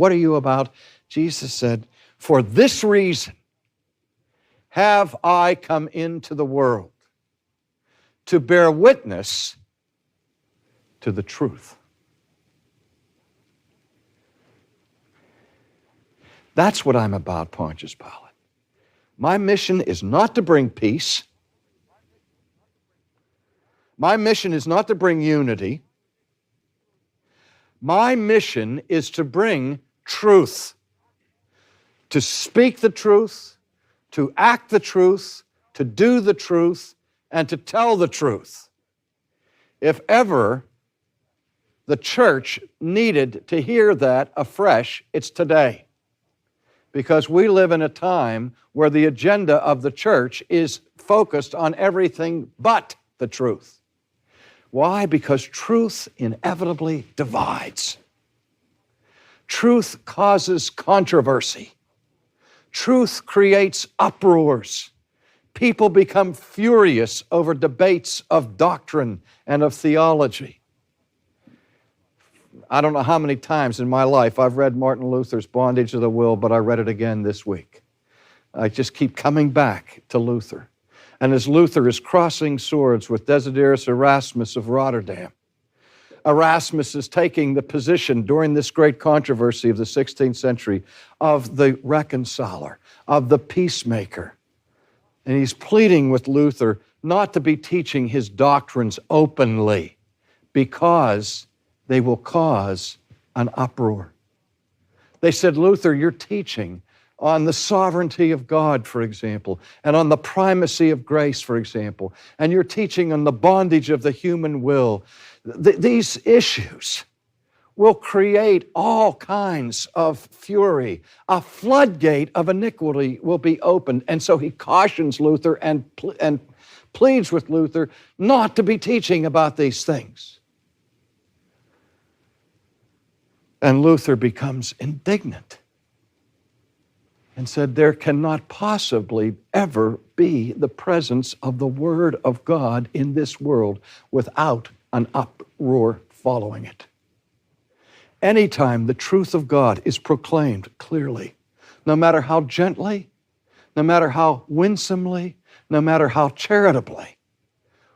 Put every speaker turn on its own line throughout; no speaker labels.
What are you about? Jesus said, for this reason have I come into the world, to bear witness to the truth. That's what I'm about, Pontius Pilate. My mission is not to bring peace. My mission is not to bring unity. My mission is to bring truth. To speak the truth, to act the truth, to do the truth, and to tell the truth. If ever the church needed to hear that afresh, it's today. Because we live in a time where the agenda of the church is focused on everything but the truth. Why? Because truth inevitably divides. Truth causes controversy. Truth creates uproars. People become furious over debates of doctrine and of theology. I don't know how many times in my life I've read Martin Luther's Bondage of the Will, but I read it again this week. I just keep coming back to Luther. And as Luther is crossing swords with Desideris Erasmus of Rotterdam, Erasmus is taking the position during this great controversy of the 16th century of the reconciler, of the peacemaker. And he's pleading with Luther not to be teaching his doctrines openly because they will cause an uproar. They said, Luther, you're teaching on the sovereignty of God, for example, and on the primacy of grace, for example, and you're teaching on the bondage of the human will. These issues will create all kinds of fury. A floodgate of iniquity will be opened. And so he cautions Luther and pleads with Luther not to be teaching about these things. And Luther becomes indignant and said, there cannot possibly ever be the presence of the Word of God in this world without an uproar following it. Anytime the truth of God is proclaimed clearly, no matter how gently, no matter how winsomely, no matter how charitably,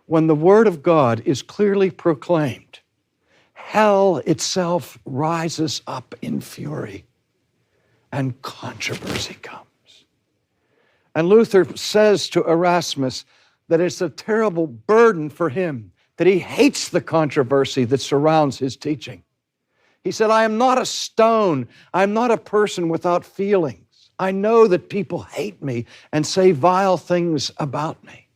when the Word of God is clearly proclaimed, hell itself rises up in fury and controversy comes. And Luther says to Erasmus that it's a terrible burden for him, that he hates the controversy that surrounds his teaching. He said, I am not a stone. I'm not a person without feelings. I know that people hate me and say vile things about me.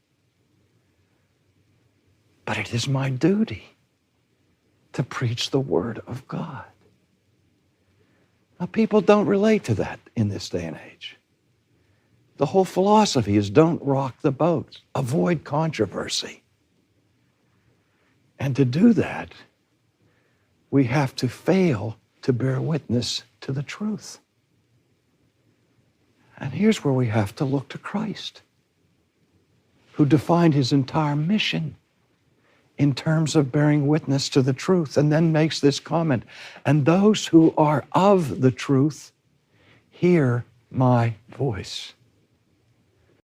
But it is my duty to preach the Word of God. Now, people don't relate to that in this day and age. The whole philosophy is don't rock the boat. Avoid controversy. And to do that, we have to fail to bear witness to the truth. And here's where we have to look to Christ, who defined his entire mission in terms of bearing witness to the truth, and then makes this comment, and those who are of the truth hear my voice.